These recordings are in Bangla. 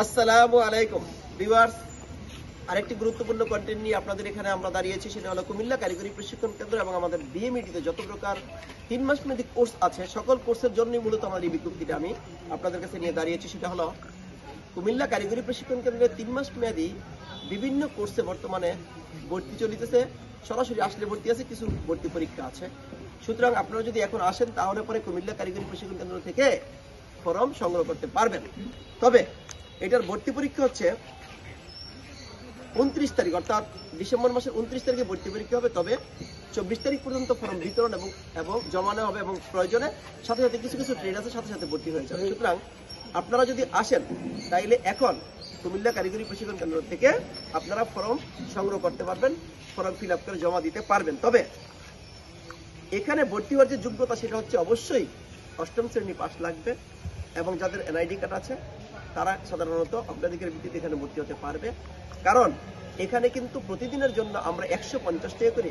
আসসালামু আলাইকুম ভিউয়ার্স, আরেকটি গুরুত্বপূর্ণ কন্টেন্ট নিয়ে আপনাদের এখানে আমরা দাঁড়িয়েছি। সেটা হলো কুমিল্লা কারিগরি প্রশিক্ষণ কেন্দ্র এবং আমাদের বিএমইটিতে যত প্রকার 3 মাস মেয়াদী কোর্স আছে সকল কোর্সের জন্যই মূলত আমার এই বিজ্ঞপ্তিটা আমি আপনাদের কাছে নিয়ে দাঁড়িয়েছি। সেটা হলো কুমিল্লা কারিগরি প্রশিক্ষণ কেন্দ্রের 3 মাস মেয়াদী বিভিন্ন কোর্সে বর্তমানে ভর্তি চলিতেছে। সরাসরি আসলে ভর্তি আছে, কিছু ভর্তি পরীক্ষা আছে। সুতরাং আপনারা যদি এখন আসেন তাহলে পরে কুমিল্লা কারিগরি প্রশিক্ষণ কেন্দ্র থেকে ফর্ম সংগ্রহ করতে পারবেন। তবে এটার ভর্তি পরীক্ষা হচ্ছে 29 তারিখ, অর্থাৎ ডিসেম্বর মাসের 29 তারিখে ভর্তি পরীক্ষা হবে। তবে 24 তারিখ পর্যন্ত ফর্ম বিতরণ এবং জমা নেওয়া হবে এবং প্রয়োজনে সাথে সাথে কিছু কিছু ট্রেড আছে সাথে সাথে ভর্তি হয়ে যাবে। সুতরাং আপনারা যদি আসেন তাইলে এখন কুমিল্লা কারিগরি প্রশিক্ষণ কেন্দ্র থেকে আপনারা ফর্ম সংগ্রহ করতে পারবেন, ফর্ম ফিল আপ করে জমা দিতে পারবেন। তবে এখানে ভর্তি হওয়ার যে যোগ্যতা সেটা হচ্ছে অবশ্যই 8ম শ্রেণী পাস লাগবে এবং যাদের এনআইডি কার্ড আছে তারা সাধারণত অগ্রাধিকারের ভিত্তিতে এখানে ভর্তি হতে পারবে। কারণ এখানে কিন্তু প্রতিদিনের জন্য আমরা 150 টাকা করে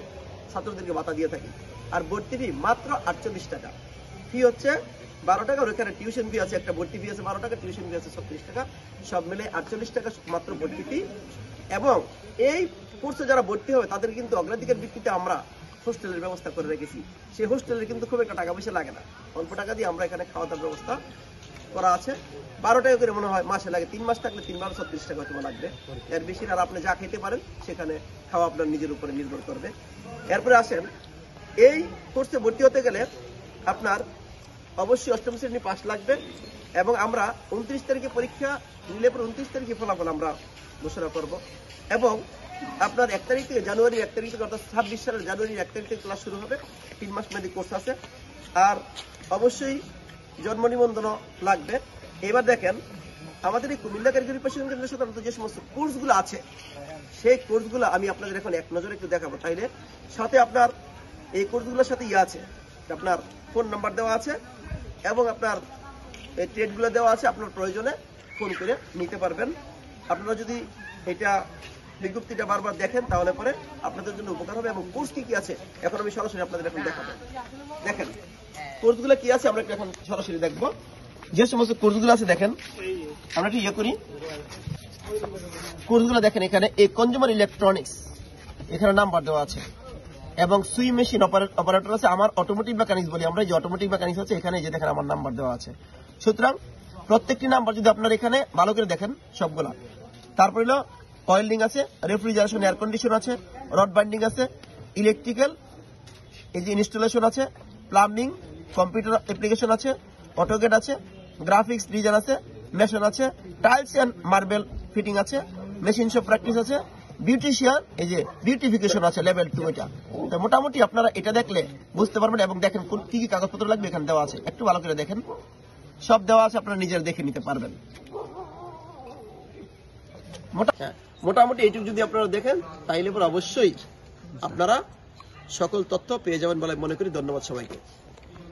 ছাত্রদেরকে ভাতা দিয়ে থাকি। আর ভর্তি ফি মাত্র 48 টাকা। ফি হচ্ছে 12 টাকা, আর ওখানে টিউশন ফি আছে, একটা ভর্তি ফি আছে 12 টাকা, টিউশন ফি আছে 36 টাকা, সব মিলে 48 টাকা মাত্র ভর্তি ফি। এবং এই কোর্সে যারা ভর্তি হবে তাদের কিন্তু অগ্রাধিকার ভিত্তিতে আমরা হোস্টেলের ব্যবস্থা করে রেখেছি। সেই হোস্টেলের কিন্তু খুব একটা টাকা পয়সা লাগে না, অল্প টাকা দিয়ে আমরা এখানে খাওয়া দাওয়ার ব্যবস্থা করা আছে। 12 টাকা করে মনে হয় মাসে লাগে, 3 মাস থাকলে 3 বার 36 টাকা হয়তো লাগবে। এর বেশি আর আপনি যা খেতে পারেন সেখানে খাওয়া আপনার নিজের উপরে নির্ভর করবে। এরপরে আসেন, এই কোর্সে ভর্তি হতে গেলে আপনার অবশ্যই 8ম শ্রেণী পাস লাগবে এবং আমরা 29 তারিখে পরীক্ষা নিলে পরে 29 তারিখে ফলাফল আমরা ঘোষণা করব। এবং আপনার 1 তারিখ থেকে জানুয়ারির 1 তারিখ থেকে, অর্থাৎ 26 সালের জানুয়ারির 1 তারিখ থেকে ক্লাস শুরু হবে। 3 মাস মেয়াদী কোর্স আছে। আর অবশ্যই জন্ম নিবন্ধনও লাগবে। এবার দেখেন, আমাদের এই কুমিল্লা কারিগরি প্রশিক্ষণ কেন্দ্রে সাধারণত যে সমস্ত কোর্সগুলো আছে সেই কোর্সগুলো আমি আপনাদের এখন এক নজরে একটু দেখাবো। তাইলে সাথে আপনার এই কোর্সগুলোর সাথে আছে, আপনার ফোন নাম্বার দেওয়া আছে এবং আপনার এই ট্রেডগুলো দেওয়া আছে। আপনার প্রয়োজনে ফোন করে নিতে পারবেন। আপনারা যদি এটা বিজ্ঞপ্তিটা বারবার দেখেন তাহলে পরে আপনাদের জন্য উপকার হবে। এবং কোর্স কি কি আছে এখন আমি সরাসরি আপনাদের এখন দেখাবো। দেখেন কোর্সগুলো কি আছে আমরা এখন সরাসরি দেখবো। যে সমস্ত কোর্সগুলো আছে দেখেন, আমরা একটু করি কোর্সগুলো দেখেন। এখানে এই কনজিউমার ইলেকট্রনিক্স এখানে নাম্বার দেওয়া আছে এবং সুই মেশিন অপারেটর আছে। আমার অটোমোটিভ মেকানিক্স বলি আমরা, যে অটোমোটিভ মেকানিক্স আছে এখানে যে দেখেন আমার নাম্বার দেওয়া আছে। সুতরাং প্রত্যেকটি নাম্বার যদি আপনারা এখানে ভালো করে দেখেন সবগুলা। তারপরে হলো ওয়েল্ডিং আছে, রেফ্রিজারেশন এয়ার কন্ডিশন আছে, রড বাইন্ডিং আছে, ইলেকট্রিক্যাল এই যে ইনস্টলেশন আছে, প্লাম্বিং, কম্পিউটার অ্যাপ্লিকেশন আছে, অটোগেট আছে, গ্রাফিক্স ডিজাইন আছে, মেশিন আছে, টাইলস এন্ড মার্বেল ফিটিং আছে, মেশিন শপ প্র্যাকটিস আছে, বিউটিশিয়ান এই যে বিউটিফিকেশন আছে লেভেল 2। এটা তো মোটামুটি আপনারা এটা দেখলে বুঝতে পারবেন। এবং দেখেন কি কি কাগজপত্র লাগবে এখানে দেওয়া আছে, একটু ভালো করে দেখেন, সব দেওয়া আছে, আপনারা নিজের দেখে নিতে পারবেন। মোটামুটি এইটুকু যদি আপনারা দেখেন তাইলে পর অবশ্যই আপনারা সকল তথ্য পেয়ে যাবেন বলে মনে করি। ধন্যবাদ সবাইকে।